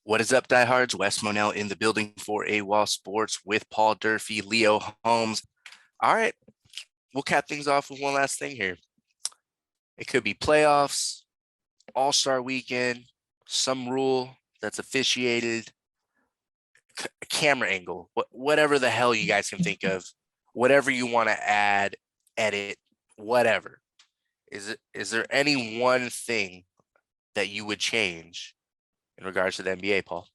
What is up, diehards? Wes Monell in the building for AWOL Sports with Paul Durfee, Leo Holmes. All right, we'll cap things off with one last thing here. It could be playoffs, All-Star weekend, some rule that's officiated, a camera angle, whatever the hell you guys can think of, whatever you want to add, edit, whatever. Is there any one thing that you would change in regards to the NBA, Paul?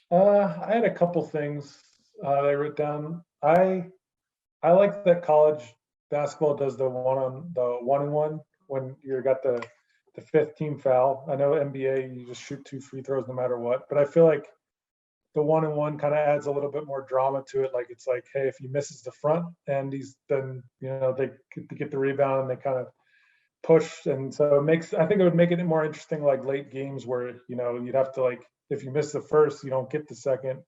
I had a couple things that I wrote down. I like that college basketball does the one and one when you got the fifth team foul. I know NBA you just shoot two free throws no matter what, but I feel like the one and one kind of adds a little bit more drama to it. Like it's like, hey, if he misses the front and then they get the rebound and they kind of push, and so I think it would make it more interesting, like late games where you'd have to, like, if you miss the first, you don't get the second,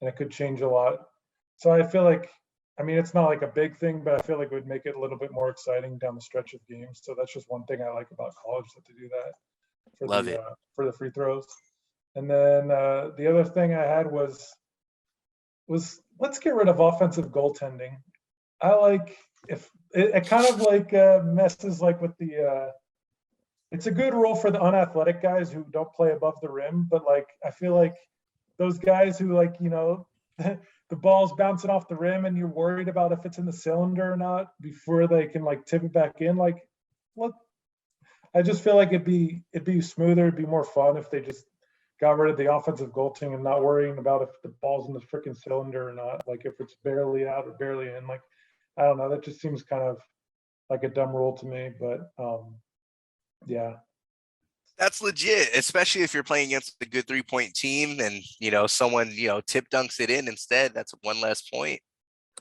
and it could change a lot. So I feel like, I mean, it's not like a big thing, but I feel like it would make it a little bit more exciting down the stretch of games. So that's just one thing I like about college, that they do that for Love it. For the free throws. And then the other thing I had was let's get rid of offensive goaltending. I like, if it kind of like messes like with the it's a good rule for the unathletic guys who don't play above the rim, but like I feel like those guys who, like, the ball's bouncing off the rim and you're worried about if it's in the cylinder or not before they can like tip it back in. Like, look, I just feel like it'd be smoother, it'd be more fun if they just got rid of the offensive goaltending and not worrying about if the ball's in the freaking cylinder or not. Like if it's barely out or barely in. Like, I don't know. That just seems kind of like a dumb rule to me, but yeah. That's legit, especially if you're playing against a good 3-point team and, someone, tip dunks it in instead. That's one less point.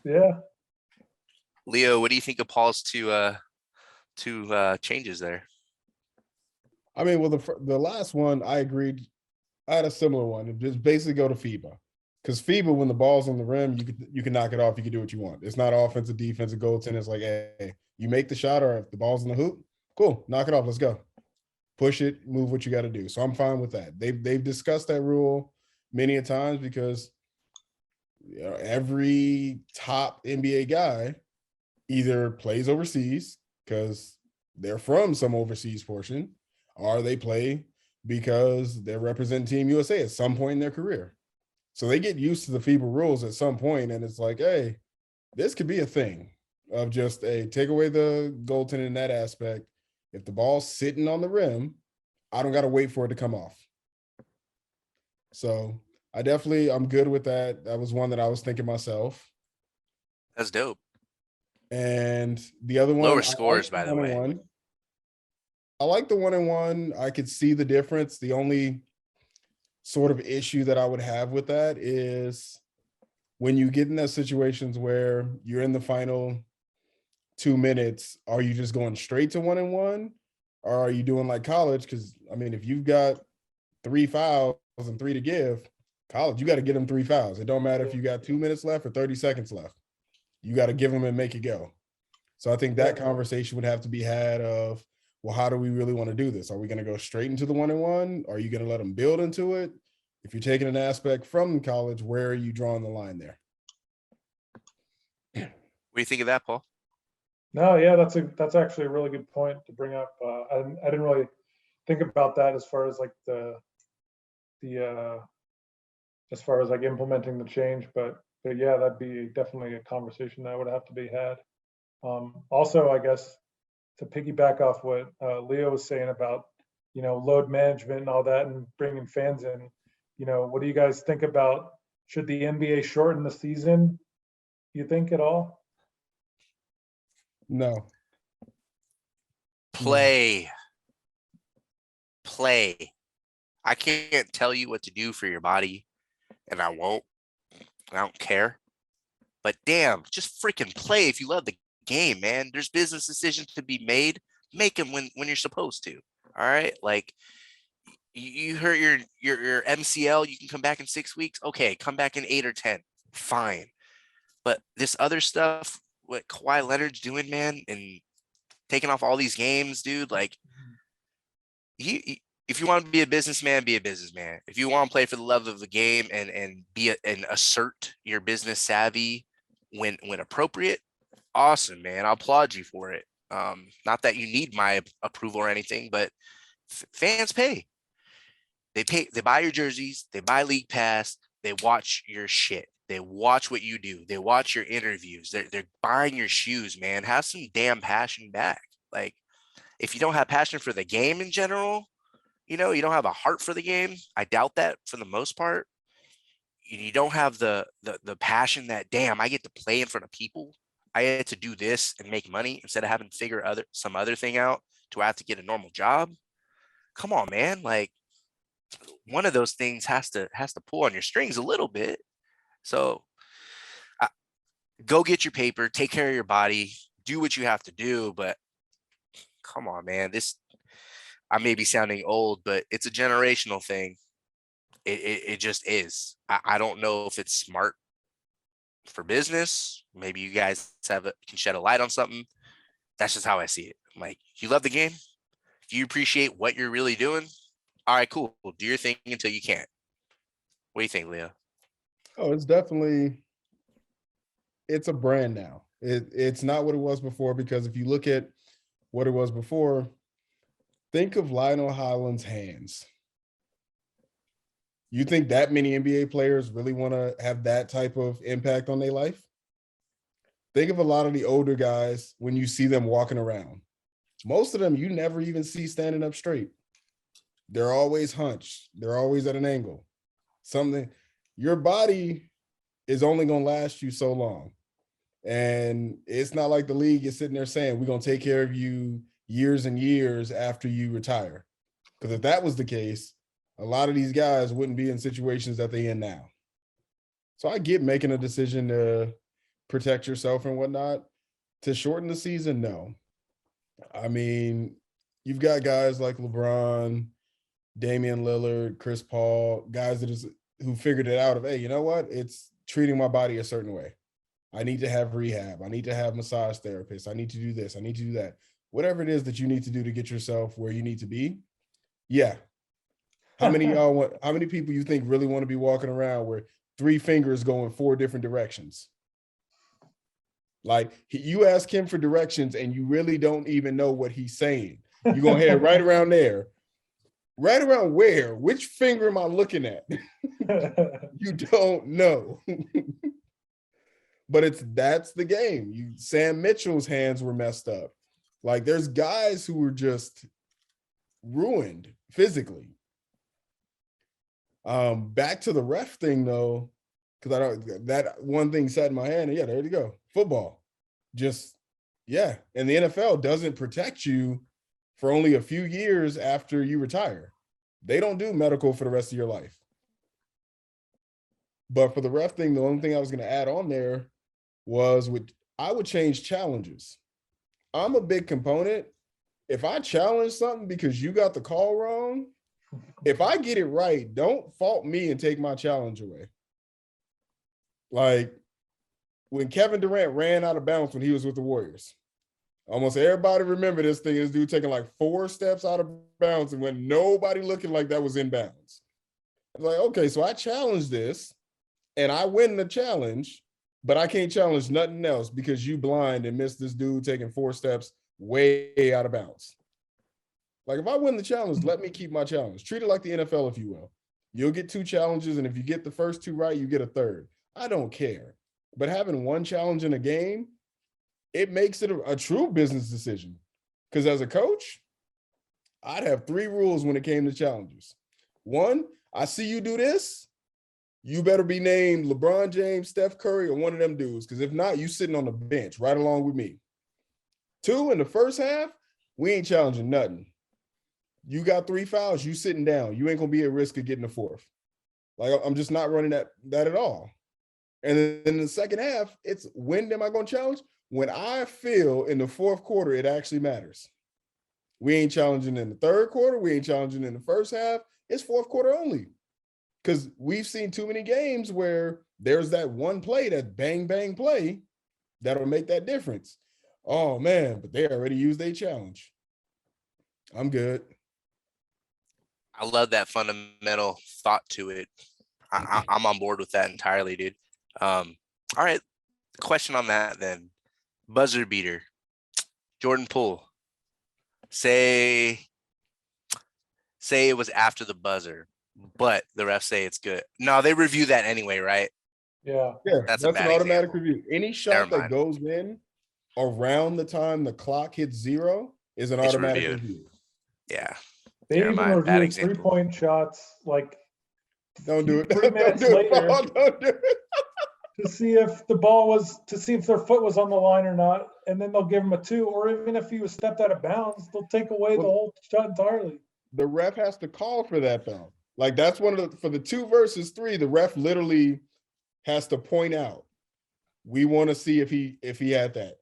Yeah. Leo, what do you think of Paul's two changes there? I mean, well, the last one, I agreed. I had a similar one. Just basically go to FIBA. Because FIBA, when the ball's on the rim, you can knock it off. You can do what you want. It's not offensive, defensive, goaltending. It's like, hey, you make the shot, or if the ball's in the hoop, cool, knock it off. Let's go. Push it, move what you got to do. So I'm fine with that. They've discussed that rule many a times because every top NBA guy either plays overseas because they're from some overseas portion, or they play because they're representing Team USA at some point in their career. So they get used to the FIBA rules at some point, and it's like, hey, this could be a thing of just take away the goaltending in that aspect. If the ball's sitting on the rim, I don't got to wait for it to come off. So I'm good with that. That was one that I was thinking myself. That's dope. And the other one, lower scores, by the way. I like the 1-and-1. I could see the difference. The only sort of issue that I would have with that is when you get in those situations where you're in the final 2 minutes, are you just going straight to 1-and-1, or are you doing like college? Because I mean, if you've got 3 fouls and 3 to give, college, you got to get them 3 fouls. It don't matter if you got 2 minutes left or 30 seconds left. You got to give them and make it go. So I think that conversation would have to be had of, well, how do we really want to do this? Are we going to go straight into the 1-and-1? Are you going to let them build into it? If you're taking an aspect from college, where are you drawing the line there? What do you think of that, Paul? No, yeah, that's actually a really good point to bring up. I didn't really think about that as far as like the as far as like implementing the change, but yeah, that'd be definitely a conversation that would have to be had. Also, I guess to piggyback off what Leo was saying about load management and all that, and bringing fans in, what do you guys think about, should the NBA shorten the season? You think at all? No. Play. I can't tell you what to do for your body, and I won't. I don't care. But damn, just freaking play if you love the game, man. There's business decisions to be made. Make them when you're supposed to. All right? Like, you hurt your MCL, you can come back in 6 weeks. Okay, come back in 8 or 10. Fine. But this other stuff, what Kawhi Leonard's doing, man, and taking off all these games, dude, like, if you want to be a businessman, be a businessman. If you want to play for the love of the game and and assert your business savvy when appropriate, awesome, man. I applaud you for it. Not that you need my approval or anything, but fans pay. They pay. They buy your jerseys. They buy league pass. They watch your shit. They watch what you do. They watch your interviews. They're buying your shoes, man. Have some damn passion back. Like, if you don't have passion for the game in general, you don't have a heart for the game. I doubt that for the most part. You don't have the passion that, damn, I get to play in front of people. I get to do this and make money instead of having to figure some other thing out to have to get a normal job. Come on, man. Like, one of those things has to pull on your strings a little bit. So go get your paper, take care of your body, do what you have to do. But come on, man. I may be sounding old, but it's a generational thing. It just is. I don't know if it's smart for business. Maybe you guys can shed a light on something. That's just how I see it. I'm like, you love the game. Do you appreciate what you're really doing? All right, cool. Do your thing until you can't. What do you think, Leo? Oh, it's definitely, it's a brand now. It's not what it was before, because if you look at what it was before, think of Lionel Hollins' hands. You think that many NBA players really want to have that type of impact on their life? Think of a lot of the older guys when you see them walking around. Most of them you never even see standing up straight. They're always hunched. They're always at an angle. Your body is only going to last you so long. And it's not like the league is sitting there saying, we're going to take care of you years and years after you retire. Because if that was the case, a lot of these guys wouldn't be in situations that they're in now. So I get making a decision to protect yourself and whatnot. To shorten the season, no. I mean, you've got guys like LeBron, Damian Lillard, Chris Paul, guys who figured it out of, hey, you know what? It's treating my body a certain way. I need to have rehab. I need to have massage therapists. I need to do this. I need to do that. Whatever it is that you need to do to get yourself where you need to be. Yeah. How many people you think really want to be walking around where 3 fingers go in 4 different directions? Like, you ask him for directions and you really don't even know what he's saying. You're going to head right around there. Right around where? Which finger am I looking at? You don't know. But that's the game. Sam Mitchell's hands were messed up. Like, there's guys who were just ruined physically. Back to the ref thing though, because that one thing sat in my hand, and yeah, there you go. Football. Just, yeah. And the NFL doesn't protect you for only a few years after you retire. They don't do medical for the rest of your life. But for the ref thing, the only thing I was going to add on there was I would change challenges. I'm a big component. If I challenge something because you got the call wrong, if I get it right, don't fault me and take my challenge away. Like when Kevin Durant ran out of bounds when he was with the Warriors, almost everybody remember this thing, this dude taking like 4 steps out of bounds and when nobody looking like that was in bounds. I was like, okay, so I challenged this and I win the challenge, but I can't challenge nothing else because you blind and missed this dude taking 4 steps way out of bounds. Like, if I win the challenge, let me keep my challenge. Treat it like the NFL, if you will. You'll get 2 challenges, and if you get the first 2 right, you get a third. I don't care. But having 1 challenge in a game, it makes it a true business decision. Because as a coach, I'd have 3 rules when it came to challenges. 1, I see you do this, you better be named LeBron James, Steph Curry, or one of them dudes. Because if not, you sitting on the bench right along with me. 2, in the first half, we ain't challenging nothing. You got 3 fouls, you sitting down. You ain't going to be at risk of getting a 4th. Like, I'm just not running that at all. And then in the second half, it's when am I going to challenge? When I feel in the 4th quarter, it actually matters. We ain't challenging in the 3rd quarter. We ain't challenging in the first half. It's 4th quarter only. Because we've seen too many games where there's that one play, that bang, bang play that'll make that difference. Oh, man, but they already used their challenge. I'm good. I love that fundamental thought to it. I'm on board with that entirely, dude. All right. Question on that then. Buzzer beater. Jordan Poole. Say it was after the buzzer, but the refs say it's good. No, they review that anyway, right? Yeah. Yeah, That's that's a an bad automatic example. review. Any Never shot that mind. goes in around the time the clock hits 0 is an It's automatic reviewed. review. Yeah. They Never even mind. Bad reviewed example. 3-point shots like Don't do it. 3 Don't minutes do it, later Paul. Don't do it. to see if their foot was on the line or not, and then they'll give him a 2. Or even if he was stepped out of bounds, they'll take away the Well, whole shot entirely. the ref has to call for that though. Like that's one of the, for the 2 versus 3, the ref literally has to point out. We want to see if he had that.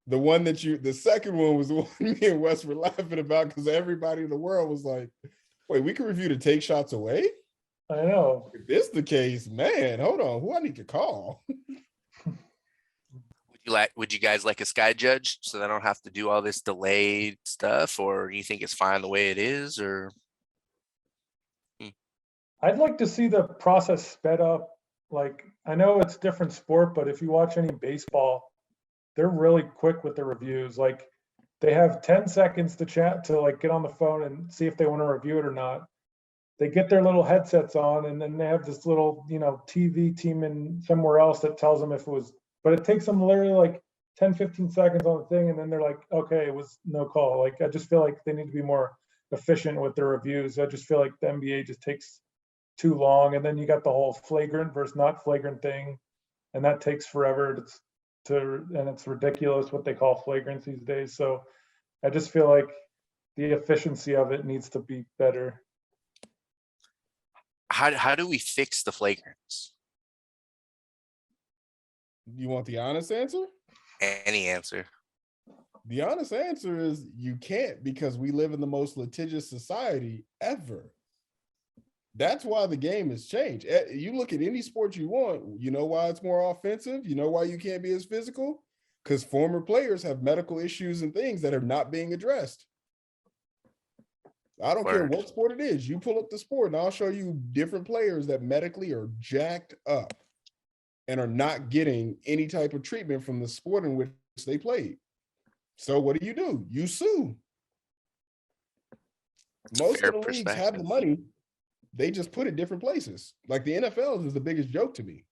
The second one was the one me and Wes were laughing about because everybody in the world was like, wait, we can review to take shots away? I know. If this the case, man, hold on, who I need to call? Would you guys like a sky judge so they don't have to do all this delayed stuff, or you think it's fine the way it is, or I'd like to see the process sped up. Like, I know it's different sport, but if you watch any baseball, they're really quick with the reviews. Like, they have 10 seconds to chat to like get on the phone and see if they want to review it or not. They get their little headsets on, and then they have this little, TV team in somewhere else that tells them if it was, but it takes them literally like 10, 15 seconds on the thing. And then they're like, okay, it was no call. Like, I just feel like they need to be more efficient with their reviews. I just feel like the NBA just takes too long. And then you got the whole flagrant versus not flagrant thing. And that takes forever and it's ridiculous what they call flagrants these days. So I just feel like the efficiency of it needs to be better. how do we fix the flagrants? You want the honest answer? Any answer? The honest answer is you can't, because we live in the most litigious society ever. That's why the game has changed. You look at any sport you want, you know why it's more offensive? You know why you can't be as physical? Because former players have medical issues and things that are not being addressed. I don't care Word. what sport it is. You pull up the sport and I'll show you different players that medically are jacked up and are not getting any type of treatment from the sport in which they played. So what do? You sue. Most Fair of the leagues have the perspective. money. They just put it different places. Like the NFL is the biggest joke to me.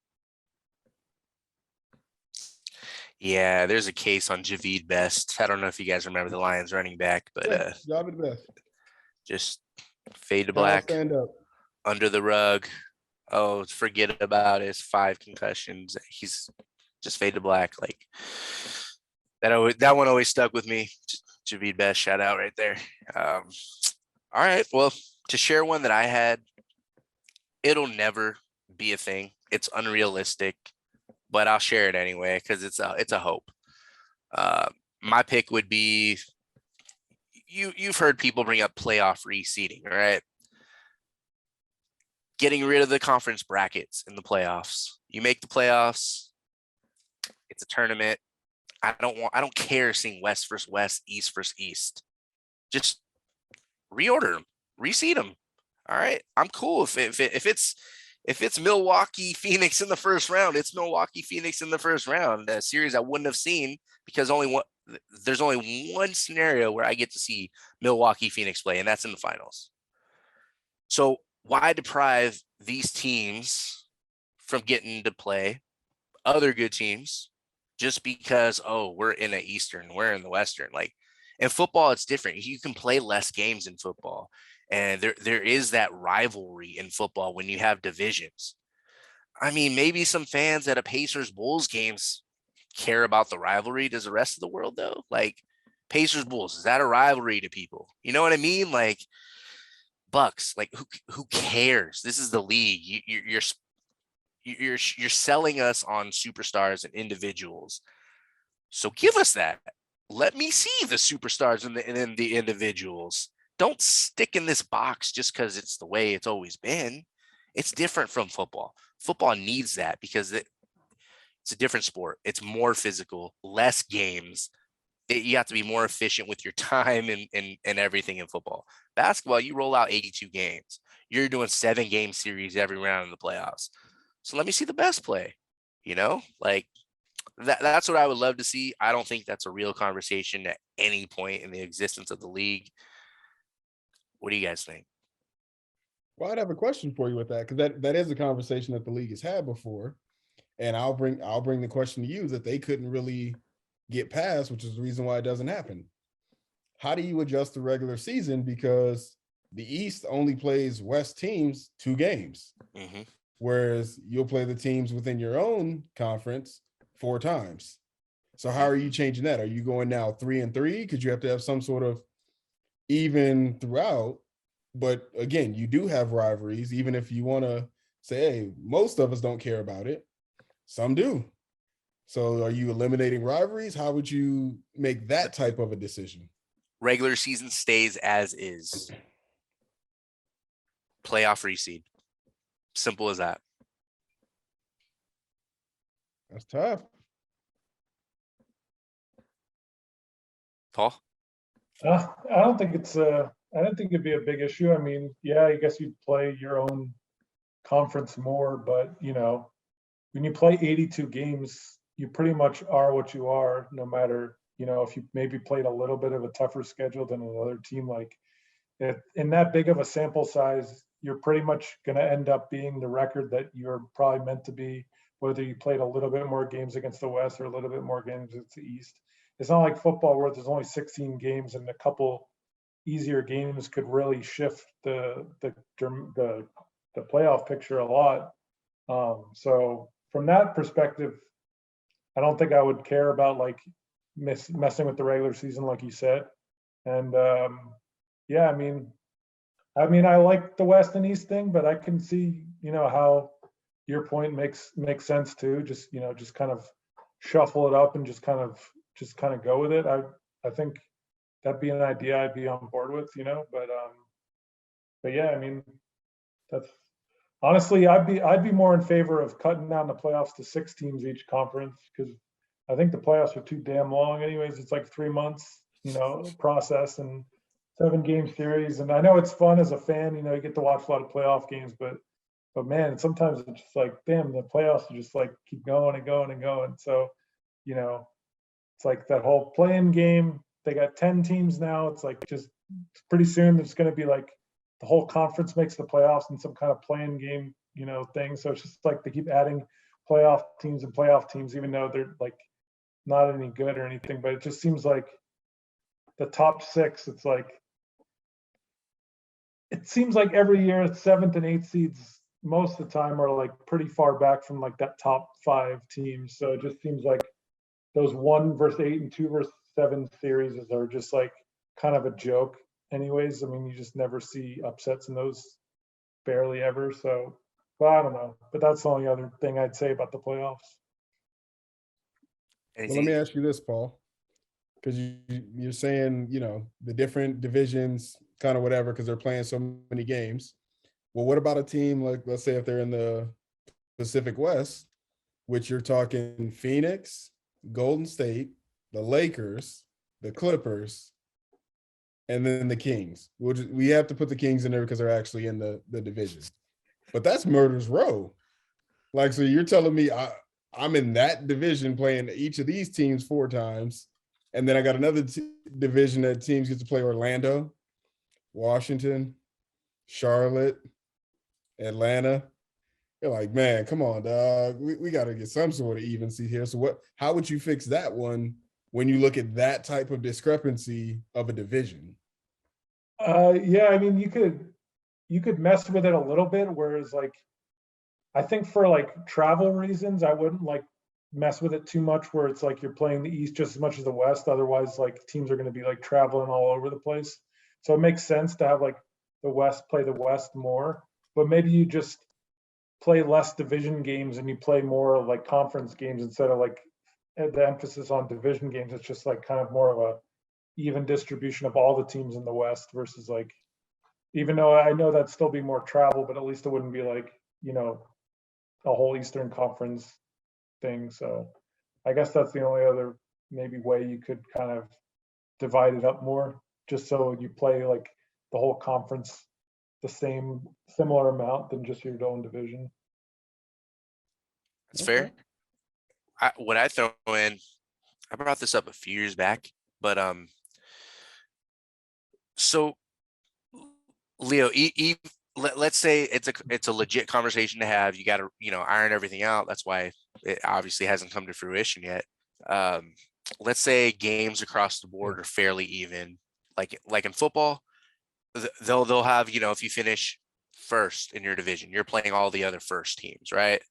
Yeah, there's a case on Javid Best. I don't know if you guys remember the Lions running back, but Yeah, job at best. just fade to Kyle, black, stand up. under the rug. Oh, forget about his 5 concussions. He's just fade to black. Like that one always stuck with me. Javid Best, shout out right there. All right, well, to share one that I had, it'll never be a thing. It's unrealistic, but I'll share it anyway because it's a hope. My pick would be, you've heard people bring up playoff reseeding, right? Getting rid of the conference brackets in the playoffs. You make the playoffs, it's a tournament. I don't care seeing West versus West, East versus East. Just reorder them, reseed them. All right, I'm cool if it's Milwaukee Phoenix in the first round. It's Milwaukee Phoenix in the first round. A series I wouldn't have seen because there's only one scenario where I get to see Milwaukee Phoenix play, and that's in the finals. So why deprive these teams from getting to play other good teams just because, we're in the Eastern, we're in the Western? Like, in football, it's different. You can play less games in football. And there is that rivalry in football when you have divisions. I mean, maybe some fans at a Pacers Bulls games care about the rivalry. Does the rest of the world though? Like, Pacers Bulls, is that a rivalry to people? You know what I mean? Like, Bucks, like who cares? This is the league. You're selling us on superstars and individuals. So give us that. Let me see the superstars and the individuals. Don't stick in this box just because it's the way it's always been. It's different from football. Football needs that because it's a different sport. It's more physical, less games. You have to be more efficient with your time and everything in football. Basketball, you roll out 82 games. You're doing 7-game series every round in the playoffs. So let me see the best play. Like that's what I would love to see. I don't think that's a real conversation at any point in the existence of the league. What do you guys think? Well, I'd have a question for you with that, because that is a conversation that the league has had before. And I'll bring the question to you that they couldn't really get past, which is the reason why it doesn't happen. How do you adjust the regular season? Because the East only plays West teams 2 games, whereas you'll play the teams within your own conference 4 times. So how are you changing that? Are you going now 3-3? Because you have to have some sort of even throughout. But again, you do have rivalries, even if you want to say, hey, most of us don't care about it. Some do. So are you eliminating rivalries? How would you make that type of a decision? Regular season stays as is. Playoff reseed. Simple as that. That's tough. Paul? I don't think I don't think it'd be a big issue. I mean, yeah, I guess you'd play your own conference more, but when you play 82 games, you pretty much are what you are, no matter, if you maybe played a little bit of a tougher schedule than another team. Like in that big of a sample size, you're pretty much going to end up being the record that you're probably meant to be, whether you played a little bit more games against the West or a little bit more games against the East. It's not like football where there's only 16 games and a couple easier games could really shift the playoff picture a lot. So from that perspective, I don't think I would care about like messing with the regular season, like you said. And yeah, I mean, I like the West and East thing, but I can see, how your point makes sense too. Just just kind of shuffle it up and just kind of go with it. I think that'd be an idea I'd be on board with, but yeah, I mean, that's honestly, I'd be more in favor of cutting down the playoffs to 6 teams each conference, because I think the playoffs are too damn long. Anyways, it's like 3 months, process and 7-game series. And I know it's fun as a fan, you get to watch a lot of playoff games, but man, sometimes it's just like, damn, the playoffs are just like keep going and going and going. So, it's like that whole play-in game. They got 10 teams now. It's like just pretty soon there's going to be like the whole conference makes the playoffs in some kind of play-in game, thing. So it's just like they keep adding playoff teams, even though they're like not any good or anything. But it just seems like the top 6. It seems like every year 7th and 8th seeds most of the time are like pretty far back from like that top 5 teams. So it just seems like those 1 versus 8 and 2 versus 7 series are just like kind of a joke anyways. I mean, you just never see upsets in those, barely ever. So, well, I don't know, but that's the only other thing I'd say about the playoffs. Well, let me ask you this, Paul, because you're saying, the different divisions, kind of whatever, because they're playing so many games. Well, what about a team like, let's say if they're in the Pacific West, which you're talking Phoenix, Golden State, the Lakers, the Clippers, and then the Kings. We have to put the Kings in there because they're actually in the division. But that's murder's row. Like, so you're telling me I'm in that division playing each of these teams 4 times, and then I got another division that teams get to play Orlando, Washington, Charlotte, Atlanta. You're like, man, come on, dog. We got to get some sort of evency here. So how would you fix that one when you look at that type of discrepancy of a division? Yeah, I mean, you could mess with it a little bit, whereas like I think for like travel reasons, I wouldn't like mess with it too much, where it's like you're playing the East just as much as the West. Otherwise, like teams are going to be like traveling all over the place. So it makes sense to have like the West play the West more, but maybe you just play less division games and you play more like conference games instead of like the emphasis on division games. It's just like kind of more of a even distribution of all the teams in the West versus like, even though I know that'd still be more travel, but at least it wouldn't be like, a whole Eastern Conference thing. So I guess that's the only other maybe way you could kind of divide it up more, just so you play like the whole conference the similar amount than just your own division. That's Okay. fair. What I throw in, I brought this up a few years back, but so Leo, let's say it's a legit conversation to have. You got to iron everything out. That's why it obviously hasn't come to fruition yet. Let's say games across the board are fairly even, like in football. They'll have if you finish first in your division, you're playing all the other first teams, right?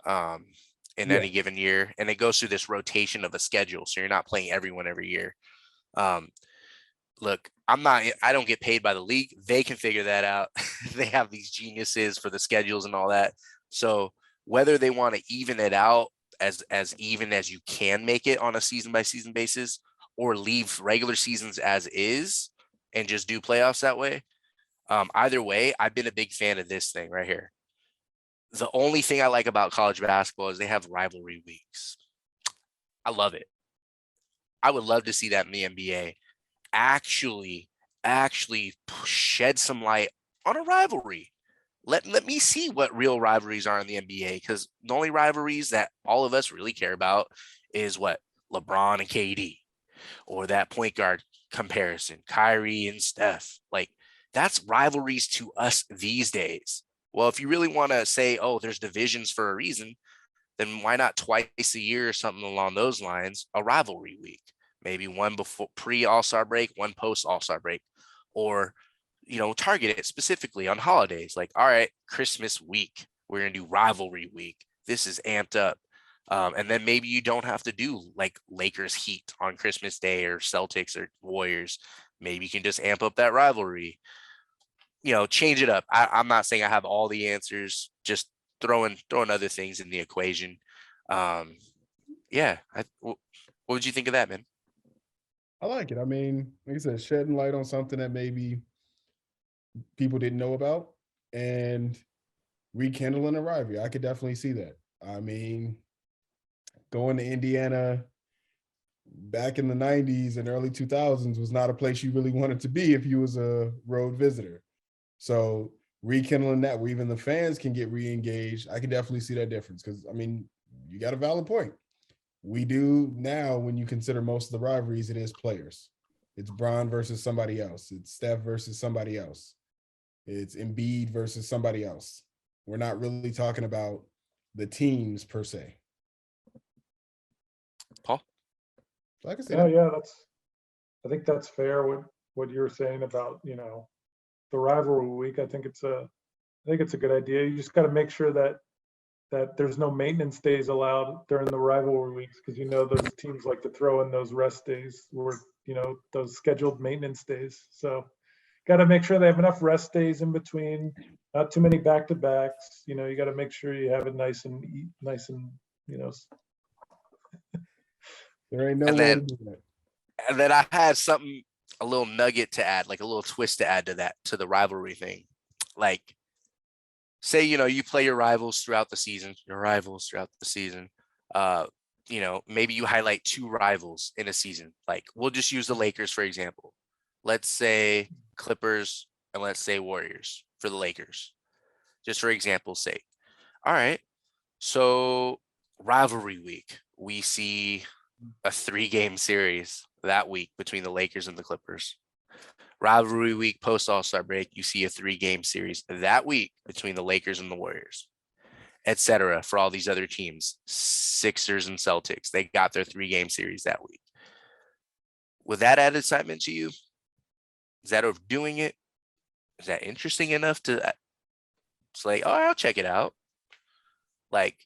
In Yeah. any given year, and it goes through this rotation of a schedule, so you're not playing everyone every year. Look, I don't get paid by the league. They can figure that out. They have these geniuses for the schedules and all that. So whether they want to even it out as even as you can make it on a season by season basis, or leave regular seasons as is and just do playoffs that way. Either way, I've been a big fan of this thing right here. The only thing I like about college basketball is they have rivalry weeks. I love it. I would love to see that in the NBA. Actually shed some light on a rivalry. Let me see what real rivalries are in the NBA, because the only rivalries that all of us really care about is what LeBron and KD, or that point guard comparison, Kyrie and Steph. Like, that's rivalries to us these days. Well, if you really want to say, oh, there's divisions for a reason, then why not twice a year or something along those lines, a rivalry week? Maybe one before pre-All-Star break, one post-All-Star break, or target it specifically on holidays. Like, all right, Christmas week, we're gonna do rivalry week. This is amped up. And then maybe you don't have to do like Lakers Heat on Christmas Day or Celtics or Warriors. Maybe you can just amp up that rivalry. Change it up. I'm not saying I have all the answers, just throwing other things in the equation. Yeah. What would you think of that, man? I like it. I mean, like I said, shedding light on something that maybe people didn't know about and rekindling a rivalry. I could definitely see that. I mean, going to Indiana back in the 90s and early 2000s was not a place you really wanted to be if you was a road visitor. So rekindling that, where even the fans can get re-engaged, I can definitely see that difference. Because, I mean, you got a valid point. We do now, when you consider most of the rivalries, it is players. It's Bron versus somebody else. It's Steph versus somebody else. It's Embiid versus somebody else. We're not really talking about the teams per se. Paul? Like I said, Yeah, I think that's fair. What you were saying about the rivalry week. I think it's a good idea. You just got to make sure that there's no maintenance days allowed during the rivalry weeks, because those teams like to throw in those rest days, or those scheduled maintenance days. So got to make sure they have enough rest days in between, not too many back-to-backs. You got to make sure you have it nice and there ain't no And way then- to do that. And then I had a little nugget to add, like a little twist to add to the rivalry thing. Like, say, you play your rivals throughout the season, maybe you highlight two rivals in a season. Like, we'll just use the Lakers, for example. Let's say Clippers and let's say Warriors for the Lakers, just for example's sake. All right. So rivalry week, we see a 3-game series that week between the Lakers and the Clippers. Rivalry week post All-Star break, you see a 3-game series that week between the Lakers and the Warriors, etc. For all these other teams, Sixers and Celtics, they got their 3-game series that week. Would that add excitement to you? Is that overdoing it? Is that interesting enough to it's like, oh, I'll check it out? Like,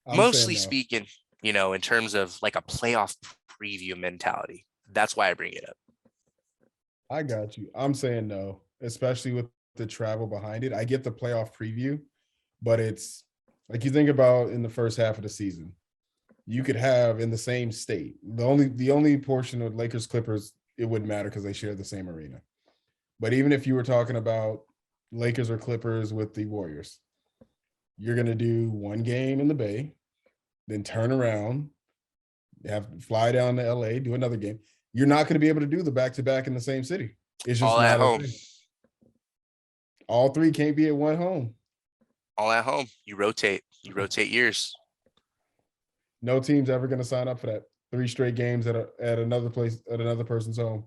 I'm mostly saying no. speaking, in terms of like a playoff preview mentality. That's why I bring it up. I got you. I'm saying no, especially with the travel behind it. I get the playoff preview, but it's like, you think about in the first half of the season, you could have in the same state. The only portion of Lakers Clippers, it wouldn't matter because they share the same arena. But even if you were talking about Lakers or Clippers with the Warriors, you're going to do one game in the Bay, then turn around, fly down to LA, do another game. You're not going to be able to do the back-to-back in the same city. It's just All at not a home. thing. All three can't be at one home. All at home. You rotate years. No team's ever going to sign up for that. 3 straight games at another place, at another person's home.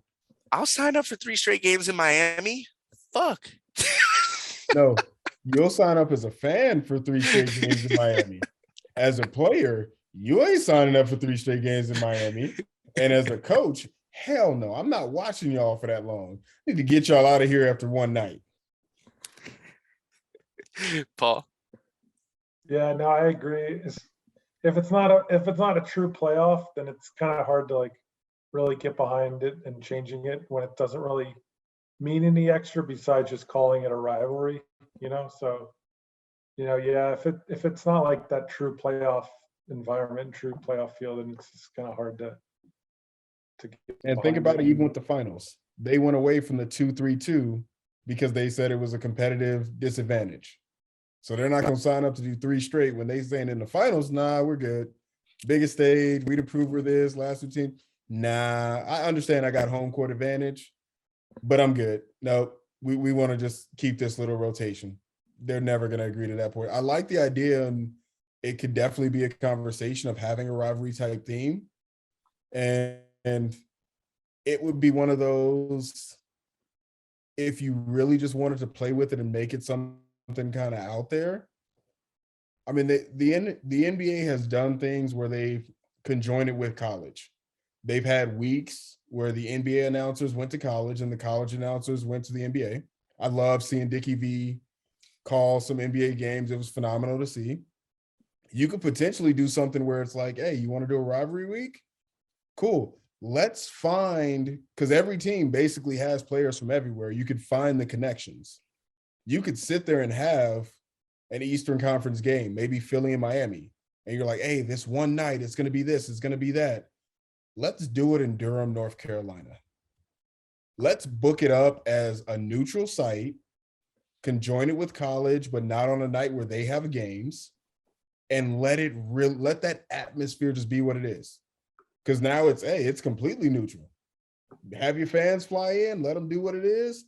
I'll sign up for 3 straight games in Miami. Fuck. No, you'll sign up as a fan for 3 straight games in Miami. As a player, you ain't signing up for 3 straight games in Miami. And as a coach, hell no, I'm not watching y'all for that long. I need to get y'all out of here after one night. Paul. Yeah, no, I agree. If it's not a true playoff, then it's kind of hard to like really get behind it and changing it when it doesn't really mean any extra besides just calling it a rivalry, So, yeah, if it's not like that true playoff environment, true playoff feel, then it's just kind of hard to get And think behind about it. it, even with the finals. They went away from the 2-3-2 because they said it was a competitive disadvantage. So they're not going to sign up to do 3 straight when they saying in the finals, nah, we're good. Biggest stage, we'd approve of this, last 2 teams. Nah, I understand I got home court advantage, but I'm good. No, we want to just keep this little rotation. They're never going to agree to that point. I like the idea, and it could definitely be a conversation of having a rivalry type theme. And it would be one of those, if you really just wanted to play with it and make it something kind of out there. I mean, the NBA has done things where they've conjoined it with college. They've had weeks where the NBA announcers went to college and the college announcers went to the NBA. I love seeing Dickie V call some NBA games. It was phenomenal to see. You could potentially do something where it's like, hey, you want to do a rivalry week? Cool. Let's find, because every team basically has players from everywhere. You could find the connections. You could sit there and have an Eastern Conference game, maybe Philly and Miami, and you're like, hey, this one night, it's going to be this, it's going to be that. Let's do it in Durham, North Carolina. Let's book it up as a neutral site, conjoin it with college, but not on a night where they have games, and let that atmosphere just be what it is. Because now it's completely neutral. Have your fans fly in, let them do what it is,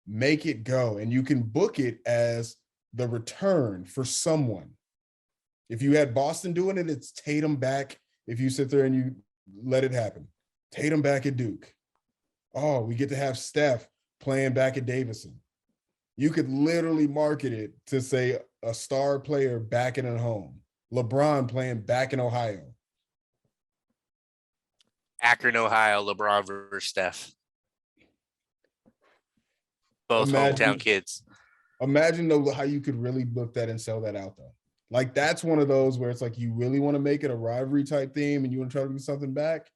make it go. And you can book it as the return for someone. If you had Boston doing it, it's Tatum back. If you sit there and you let it happen, Tatum back at Duke. Oh, we get to have Steph playing back at Davidson. You could literally market it to say a star player back in at home. LeBron playing back in Ohio. Akron, Ohio, LeBron versus Steph. Both hometown kids. Imagine though how you could really book that and sell that out though. Like that's one of those where it's like you really want to make it a rivalry type theme and you want to try to do something back.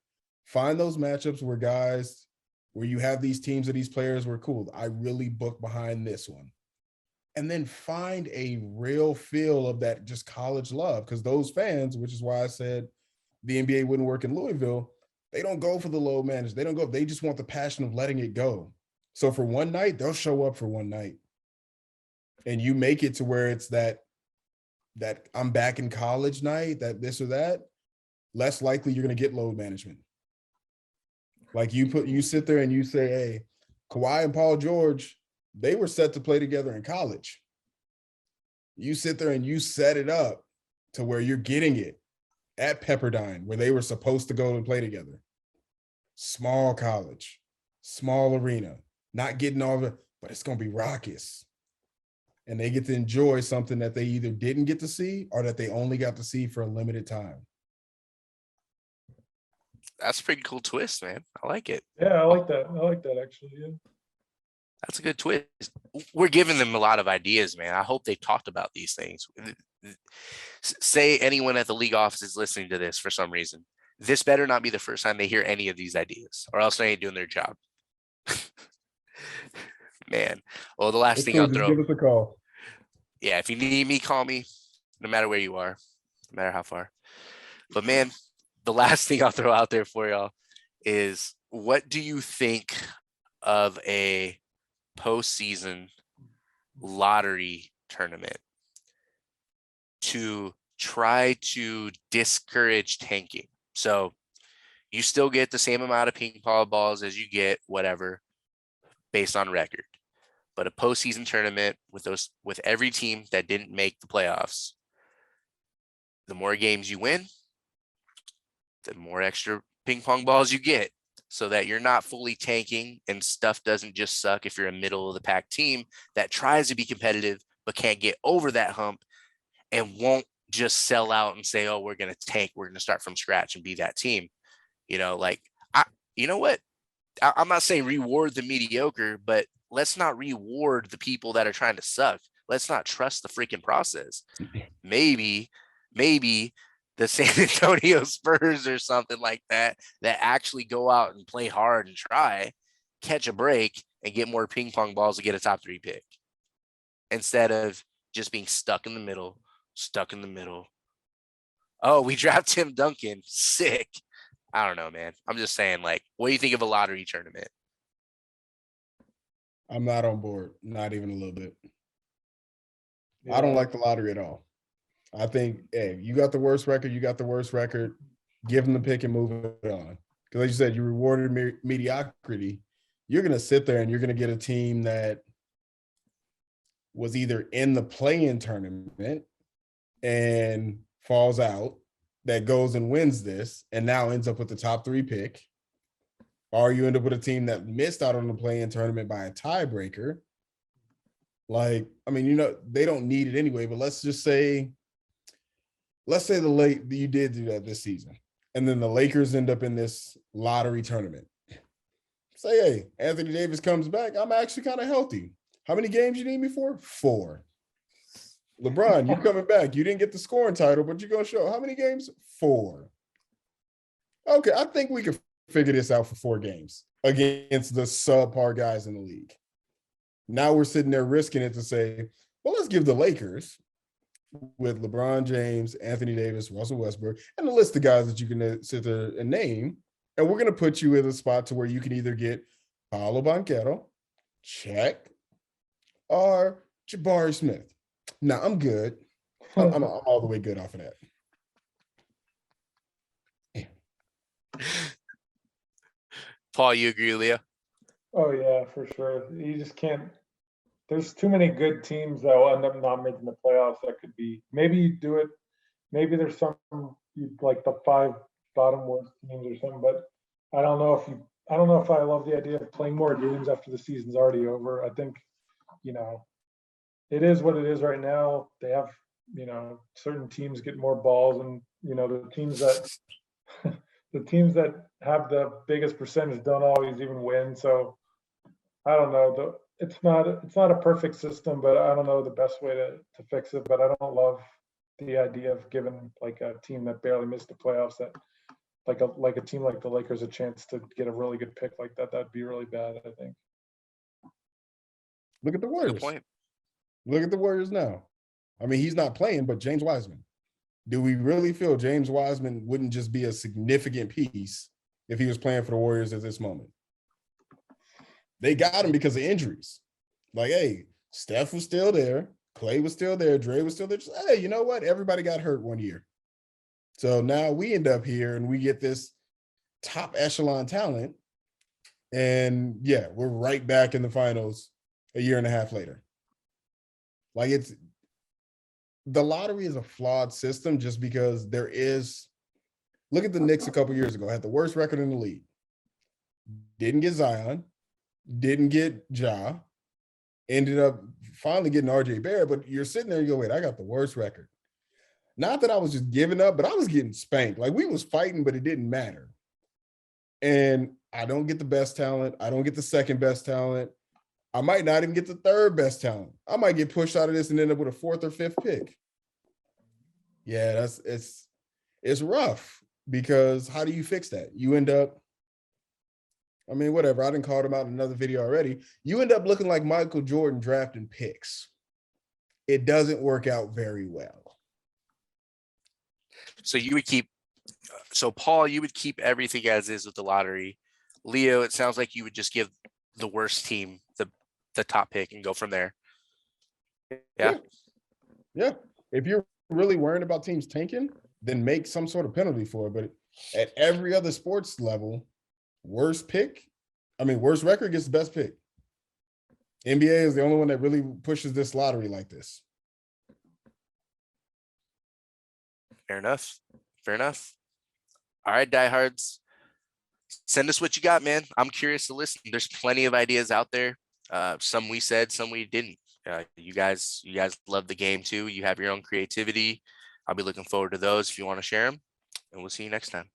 Find those matchups where you have these teams of these players where cool, I really book behind this one. And then find a real feel of that just college love, because those fans, which is why I said the NBA wouldn't work in Louisville, they don't go for the low managed. They don't go. They just want the passion of letting it go. So for one night, they'll show up for one night. And you make it to where it's that I'm back in college night, that this or that, less likely you're going to get load management. Like you sit there and you say, hey, Kawhi and Paul George, they were set to play together in college. You sit there and you set it up to where you're getting it at Pepperdine, where they were supposed to go and play together. Small college, small arena, not getting all of it, but it's going to be raucous. And they get to enjoy something that they either didn't get to see or that they only got to see for a limited time. That's a pretty cool twist, man. I like it. Yeah, I like that. I like that actually. Yeah. That's a good twist. We're giving them a lot of ideas, man. I hope they've talked about these things. Say anyone at the league office is listening to this for some reason. This better not be the first time they hear any of these ideas, or else they ain't doing their job. Man. Well, the last thing I'll throw. Give us a call. Yeah, if you need me, call me, no matter where you are, no matter how far. But man, the last thing I'll throw out there for y'all is, what do you think of a postseason lottery tournament to try to discourage tanking? So you still get the same amount of ping pong balls as you get whatever based on record, but a postseason tournament with every team that didn't make the playoffs. The more games you win, the more extra ping pong balls you get, so that you're not fully tanking and stuff doesn't just suck if you're a middle of the pack team that tries to be competitive but can't get over that hump and won't just sell out and say, oh, we're going to tank. We're going to start from scratch and be that team. You know, like, you know what? I'm not saying reward the mediocre, but let's not reward the people that are trying to suck. Let's not trust the freaking process. Maybe the San Antonio Spurs or something like that actually go out and play hard and try, catch a break, and get more ping pong balls to get a top 3 pick instead of just being stuck in the middle. Oh, we draft Tim Duncan. Sick. I don't know, man. I'm just saying, like, what do you think of a lottery tournament? I'm not on board, not even a little bit. Yeah. I don't like the lottery at all. I think, hey, you got the worst record, give them the pick and move it on. Because like you said, you rewarded mediocrity. You're going to sit there and you're going to get a team that was either in the play-in tournament and falls out, that goes and wins this and now ends up with the top 3 pick, or you end up with a team that missed out on the play-in tournament by a tiebreaker. Like, I mean, you know, they don't need it anyway, but let's say you did do that this season, and then the Lakers end up in this lottery tournament. Say, hey, Anthony Davis comes back. I'm actually kind of healthy. How many games you need me for? 4. LeBron, you coming back. You didn't get the scoring title, but you're going to show. How many games? 4. Okay, I think we could figure this out for 4 games against the subpar guys in the league. Now we're sitting there risking it to say, well, let's give the Lakers with LeBron James, Anthony Davis, Russell Westbrook, and a list of guys that you can sit there and name, and we're going to put you in a spot to where you can either get Paolo Banchero, check, or Jabari Smith. No, I'm good. I'm all the way good off of that. Paul, you agree, Leah? Oh yeah, for sure. You just can't. There's too many good teams that will end up not making the playoffs. That could be. Maybe you do it. Maybe there's some like the 5 bottom worst teams or something. But I don't know if you. I don't know if I love the idea of playing more games after the season's already over. I think, you know, it is what it is right now. They have, you know, certain teams get more balls, and you know the teams that have the biggest percentage don't always even win. So I don't know. It's not a perfect system, but I don't know the best way to fix it. But I don't love the idea of giving like a team that barely missed the playoffs that like a team like the Lakers a chance to get a really good pick like that. That'd be really bad, I think. Look at the Warriors. Good point. Look at the Warriors now. I mean, he's not playing, but James Wiseman. Do we really feel James Wiseman wouldn't just be a significant piece if he was playing for the Warriors at this moment? They got him because of injuries. Like, hey, Steph was still there. Clay was still there. Dre was still there. Just, hey, you know what? Everybody got hurt one year. So now we end up here and we get this top echelon talent. And yeah, we're right back in the finals a year and a half later. Like, the lottery is a flawed system just because look at the Knicks a couple years ago, had the worst record in the league. Didn't get Zion, didn't get Ja, ended up finally getting RJ Barrett, but you're sitting there and you go, wait, I got the worst record. Not that I was just giving up, but I was getting spanked. Like, we was fighting, but it didn't matter. And I don't get the best talent. I don't get the second best talent. I might not even get the third best talent. I might get pushed out of this and end up with a 4th or 5th pick. Yeah, it's rough because how do you fix that? You end up, I mean, whatever. I didn't call him out in another video already. You end up looking like Michael Jordan drafting picks. It doesn't work out very well. So Paul, you would keep everything as is with the lottery. Leo, it sounds like you would just give the worst team the top pick and go from there. Yeah. If you're really worrying about teams tanking, then make some sort of penalty for it. But at every other sports level, worst record gets the best pick. NBA is the only one that really pushes this lottery like this. Fair enough. Fair enough. All right, diehards. Send us what you got, man. I'm curious to listen. There's plenty of ideas out there. Some we said, some we didn't. You guys love the game too. You have your own creativity. I'll be looking forward to those if you want to share them. And we'll see you next time.